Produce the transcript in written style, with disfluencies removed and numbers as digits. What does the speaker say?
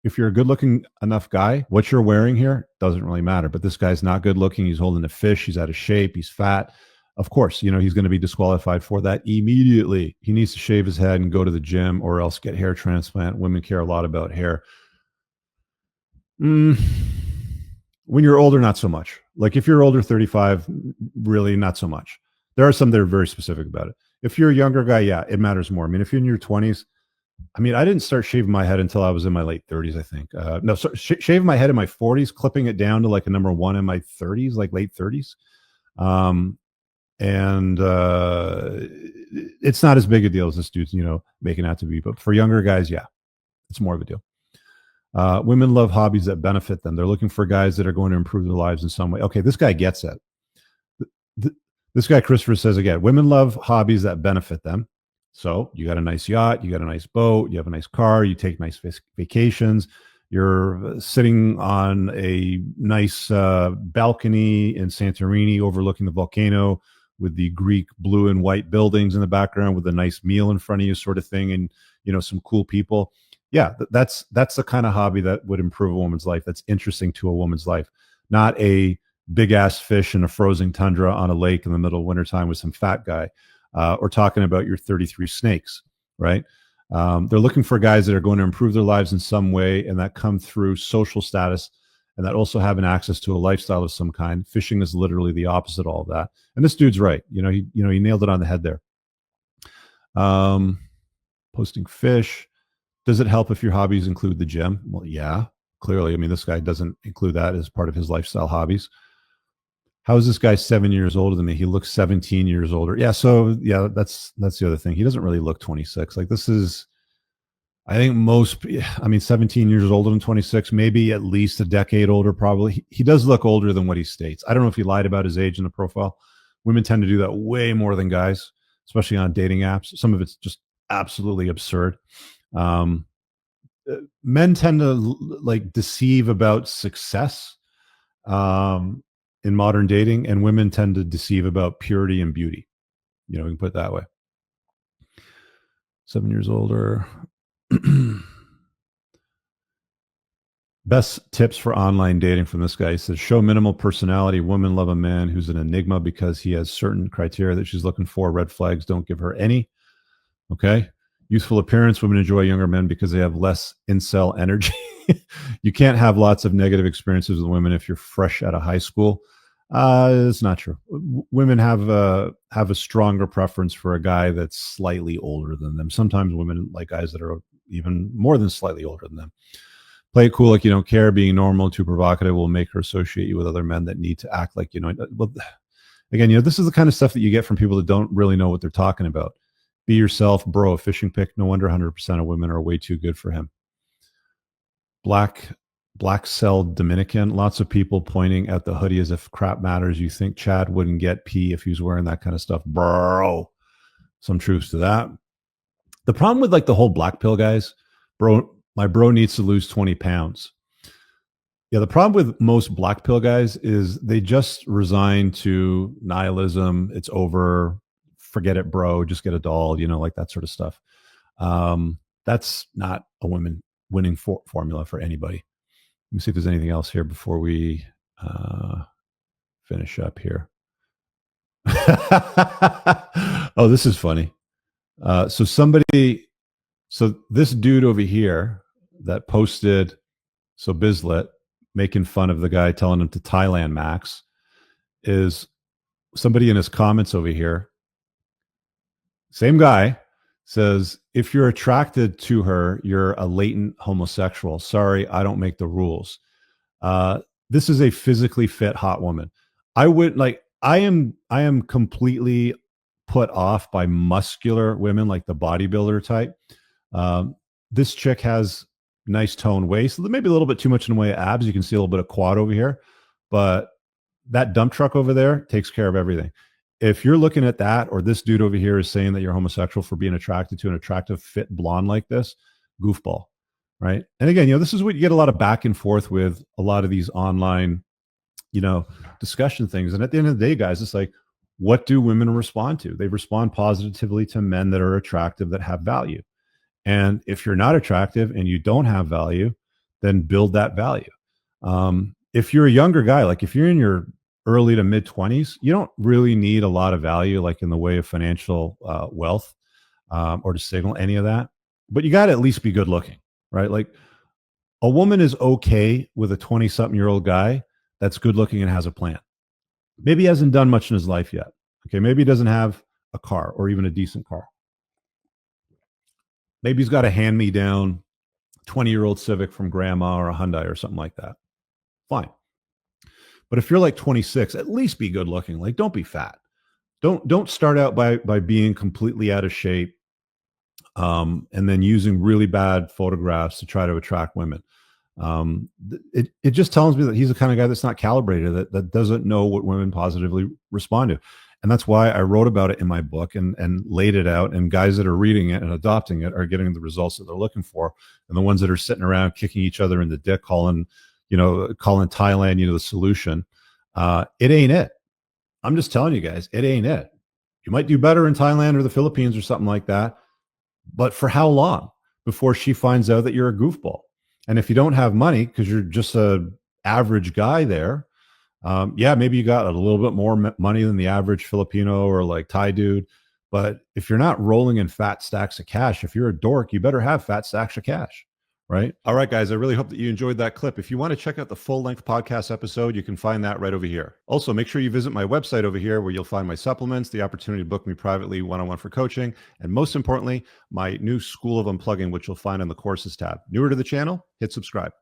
if you're a good looking enough guy, what you're wearing here doesn't really matter. But this guy's not good looking. He's holding a fish. He's out of shape. He's fat. Of course, he's going to be disqualified for that immediately. He needs to shave his head and go to the gym or else get hair transplant. Women care a lot about hair. Mm, when you're older, not so much. Like if you're older, 35, really not so much. There are some that are very specific about it. If you're a younger guy, yeah, it matters more. I mean, if you're in your 20s, I mean, I didn't start shaving my head until I was in my late 30s, I think. No, shaving my head in my 40s, clipping it down to like a number one in my 30s, like late 30s. And it's not as big a deal as this dude's, making out to be. But for younger guys, yeah, it's more of a deal. Women love hobbies that benefit them. They're looking for guys that are going to improve their lives in some way. Okay, this guy gets it. This guy, Christopher, says again, women love hobbies that benefit them. So you got a nice yacht, you got a nice boat, you have a nice car, you take nice vacations, you're sitting on a nice balcony in Santorini overlooking the volcano with the Greek blue and white buildings in the background with a nice meal in front of you sort of thing, and some cool people. Yeah, that's the kind of hobby that would improve a woman's life. That's interesting to a woman's life, not a big ass fish in a frozen tundra on a lake in the middle of wintertime with some fat guy, or talking about your 33 snakes, right? They're looking for guys that are going to improve their lives in some way and that come through social status and that also have an access to a lifestyle of some kind. Fishing is literally the opposite of all of that. And this dude's right. He nailed it on the head there. Posting fish. Does it help if your hobbies include the gym? Well, yeah, clearly. I mean, this guy doesn't include that as part of his lifestyle hobbies. How is this guy 7 years older than me? He looks 17 years older. Yeah, so yeah, that's the other thing. He doesn't really look 26. Like this is, I think 17 years older than 26, maybe at least a decade older, probably. He does look older than what he states. I don't know if he lied about his age in the profile. Women tend to do that way more than guys, especially on dating apps. Some of it's just absolutely absurd. Men tend to like deceive about success in modern dating, and women tend to deceive about purity and beauty. We can put it that way. 7 years older. Best tips for online dating from this guy. He says, show minimal personality. Women love a man who's an enigma because he has certain criteria that she's looking for. Red flags, don't give her any. Okay. Youthful appearance. Women enjoy younger men because they have less incel energy. You can't have lots of negative experiences with women if you're fresh out of high school. It's not true. Women have a stronger preference for a guy that's slightly older than them. Sometimes women like guys that are even more than slightly older than them. Play it cool like you don't care. Being normal and too provocative will make her associate you with other men that need to act like Well, again, this is the kind of stuff that you get from people that don't really know what they're talking about. Be yourself, bro. A fishing pick. No wonder 100% of women are way too good for him. Black cell Dominican. Lots of people pointing at the hoodie as if crap matters. You think Chad wouldn't get pee if he was wearing that kind of stuff, bro? Some truth to that. The problem with like the whole black pill guys, bro. My bro needs to lose 20 pounds. Yeah, the problem with most black pill guys is they just resign to nihilism. It's over. Forget it, bro. Just get a doll, like that sort of stuff. That's not a winning formula for anybody. Let me see if there's anything else here before we finish up here. Oh, this is funny. So this dude over here that posted, Bizlet, making fun of the guy telling him to Thailand Max, is somebody in his comments over here. Same guy says, if you're attracted to her, you're a latent homosexual. Sorry, I don't make the rules. This is a physically fit hot woman. I am completely put off by muscular women, like the bodybuilder type. This chick has nice toned waist, maybe a little bit too much in the way of abs. You can see a little bit of quad over here, but that dump truck over there takes care of everything. If you're looking at that, or this dude over here is saying that you're homosexual for being attracted to an attractive, fit blonde like this, goofball, right? And again, this is what you get a lot of back and forth with a lot of these online, discussion things. And at the end of the day, guys, it's like, what do women respond to? They respond positively to men that are attractive, that have value. And if you're not attractive and you don't have value, then build that value. If you're a younger guy, like if you're in your early to mid 20s, you don't really need a lot of value, like in the way of financial wealth, or to signal any of that. But you got to at least be good looking, right? Like a woman is okay with a 20-something-year-old guy that's good looking and has a plan. Maybe he hasn't done much in his life yet. Okay, maybe he doesn't have a car or even a decent car. Maybe he's got a hand-me-down 20-year-old Civic from grandma or a Hyundai or something like that. Fine. But if you're like 26, at least be good looking. Like don't be fat. Don't start out by being completely out of shape, and then using really bad photographs to try to attract women. It just tells me that he's the kind of guy that's not calibrated, that doesn't know what women positively respond to. And that's why I wrote about it in my book and laid it out. And guys that are reading it and adopting it are getting the results that they're looking for. And the ones that are sitting around kicking each other in the dick, calling Thailand, the solution. It ain't it. I'm just telling you guys, it ain't it. You might do better in Thailand or the Philippines or something like that. But for how long before she finds out that you're a goofball? And if you don't have money because you're just a average guy there, maybe you got a little bit more money than the average Filipino or like Thai dude. But if you're not rolling in fat stacks of cash, if you're a dork, you better have fat stacks of cash. Right. All right, guys, I really hope that you enjoyed that clip. If you want to check out the full length podcast episode, you can find that right over here. Also, make sure you visit my website over here where you'll find my supplements, the opportunity to book me privately one-on-one for coaching, and most importantly, my new School of Unplugging, which you'll find on the courses tab. Newer to the channel, hit subscribe.